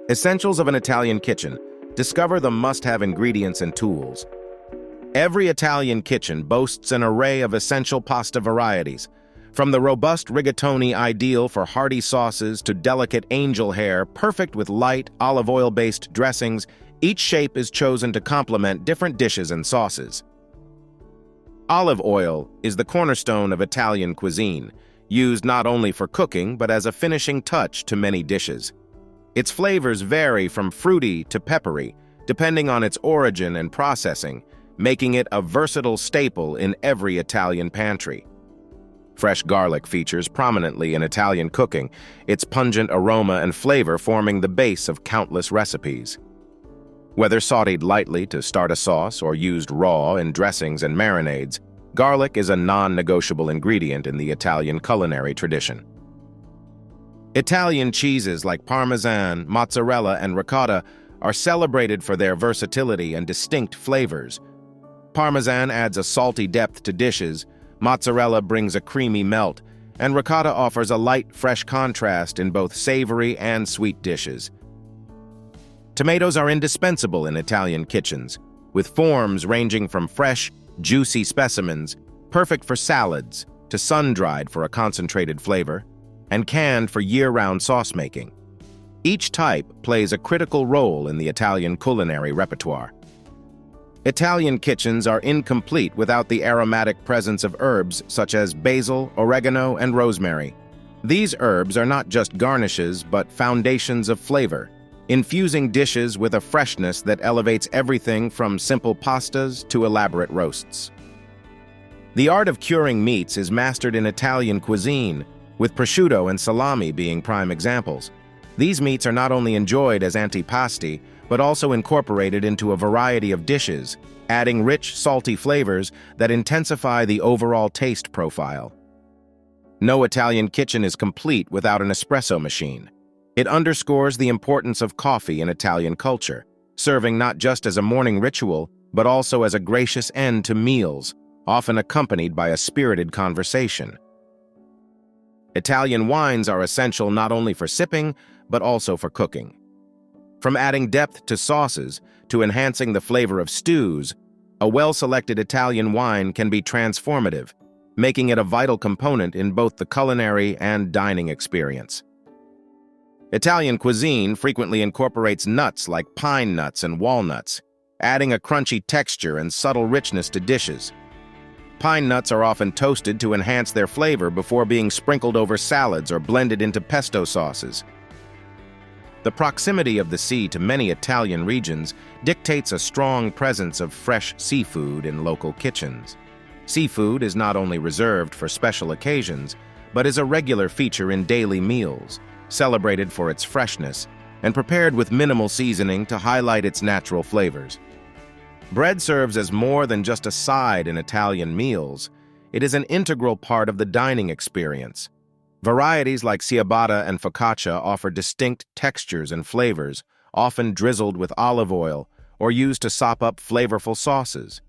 Essentials of an Italian kitchen. Discover the must-have ingredients and tools. Every Italian kitchen boasts an array of essential pasta varieties, from the robust rigatoni ideal for hearty sauces to delicate angel hair perfect with light, olive oil-based dressings. Each shape is chosen to complement different dishes and sauces. Olive oil is the cornerstone of Italian cuisine, used not only for cooking but as a finishing touch to many dishes. Its flavors vary from fruity to peppery, depending on its origin and processing, making it a versatile staple in every Italian pantry. Fresh garlic features prominently in Italian cooking, its pungent aroma and flavor forming the base of countless recipes. Whether sautéed lightly to start a sauce or used raw in dressings and marinades, garlic is a non-negotiable ingredient in the Italian culinary tradition. Italian cheeses like Parmesan, mozzarella, and ricotta are celebrated for their versatility and distinct flavors. Parmesan adds a salty depth to dishes, mozzarella brings a creamy melt, and ricotta offers a light, fresh contrast in both savory and sweet dishes. Tomatoes are indispensable in Italian kitchens, with forms ranging from fresh, juicy specimens, perfect for salads, to sun-dried for a concentrated flavor, and canned for year-round sauce making. Each type plays a critical role in the Italian culinary repertoire. Italian kitchens are incomplete without the aromatic presence of herbs such as basil, oregano, and rosemary. These herbs are not just garnishes but foundations of flavor, infusing dishes with a freshness that elevates everything from simple pastas to elaborate roasts. The art of curing meats is mastered in Italian cuisine, with prosciutto and salami being prime examples. These meats are not only enjoyed as antipasti, but also incorporated into a variety of dishes, adding rich, salty flavors that intensify the overall taste profile. No Italian kitchen is complete without an espresso machine. It underscores the importance of coffee in Italian culture, serving not just as a morning ritual, but also as a gracious end to meals, often accompanied by a spirited conversation. Italian wines are essential not only for sipping, but also for cooking. From adding depth to sauces to enhancing the flavor of stews, a well-selected Italian wine can be transformative, making it a vital component in both the culinary and dining experience. Italian cuisine frequently incorporates nuts like pine nuts and walnuts, adding a crunchy texture and subtle richness to dishes. Pine nuts are often toasted to enhance their flavor before being sprinkled over salads or blended into pesto sauces. The proximity of the sea to many Italian regions dictates a strong presence of fresh seafood in local kitchens. Seafood is not only reserved for special occasions, but is a regular feature in daily meals, celebrated for its freshness, and prepared with minimal seasoning to highlight its natural flavors. Bread serves as more than just a side in Italian meals. It is an integral part of the dining experience. Varieties like ciabatta and focaccia offer distinct textures and flavors, often drizzled with olive oil or used to sop up flavorful sauces.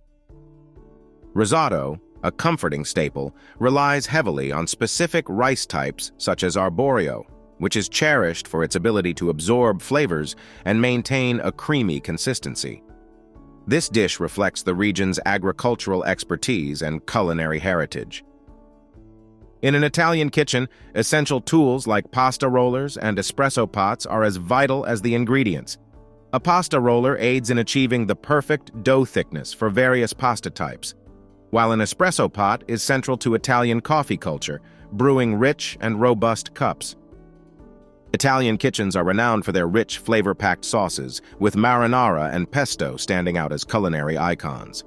Risotto, a comforting staple, relies heavily on specific rice types such as arborio, which is cherished for its ability to absorb flavors and maintain a creamy consistency. This dish reflects the region's agricultural expertise and culinary heritage. In an Italian kitchen, essential tools like pasta rollers and espresso pots are as vital as the ingredients. A pasta roller aids in achieving the perfect dough thickness for various pasta types, while an espresso pot is central to Italian coffee culture, brewing rich and robust cups. Italian kitchens are renowned for their rich, flavor-packed sauces, with marinara and pesto standing out as culinary icons.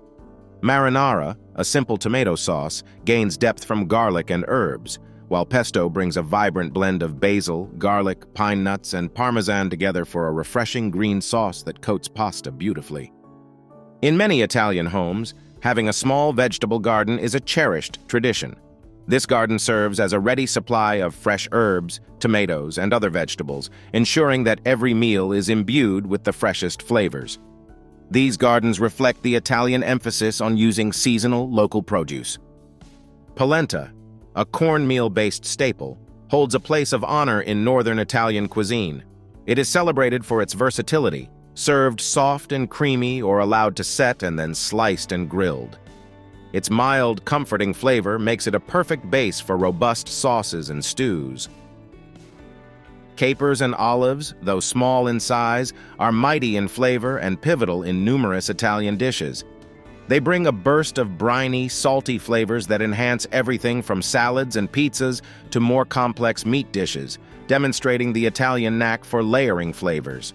Marinara, a simple tomato sauce, gains depth from garlic and herbs, while pesto brings a vibrant blend of basil, garlic, pine nuts, and parmesan together for a refreshing green sauce that coats pasta beautifully. In many Italian homes, having a small vegetable garden is a cherished tradition. This garden serves as a ready supply of fresh herbs, tomatoes, and other vegetables, ensuring that every meal is imbued with the freshest flavors. These gardens reflect the Italian emphasis on using seasonal local produce. Polenta, a cornmeal-based staple, holds a place of honor in northern Italian cuisine. It is celebrated for its versatility, served soft and creamy or allowed to set and then sliced and grilled. Its mild, comforting flavor makes it a perfect base for robust sauces and stews. Capers and olives, though small in size, are mighty in flavor and pivotal in numerous Italian dishes. They bring a burst of briny, salty flavors that enhance everything from salads and pizzas to more complex meat dishes, demonstrating the Italian knack for layering flavors.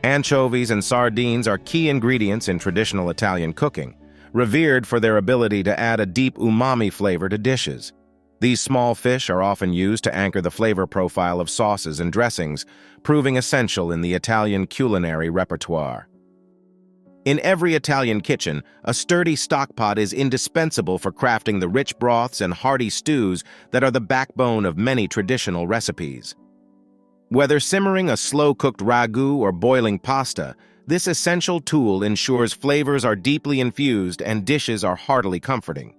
Anchovies and sardines are key ingredients in traditional Italian cooking, revered for their ability to add a deep umami flavor to dishes. These small fish are often used to anchor the flavor profile of sauces and dressings, proving essential in the Italian culinary repertoire. In every Italian kitchen, a sturdy stockpot is indispensable for crafting the rich broths and hearty stews that are the backbone of many traditional recipes. Whether simmering a slow-cooked ragu or boiling pasta, this essential tool ensures flavors are deeply infused and dishes are heartily comforting.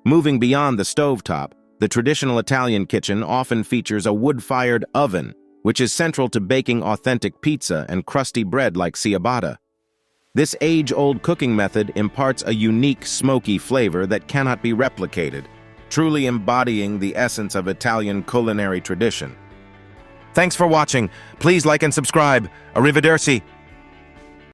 Moving beyond the stovetop, the traditional Italian kitchen often features a wood-fired oven, which is central to baking authentic pizza and crusty bread like ciabatta. This age-old cooking method imparts a unique, smoky flavor that cannot be replicated, truly embodying the essence of Italian culinary tradition. Thanks for watching. Please like and subscribe. Arrivederci.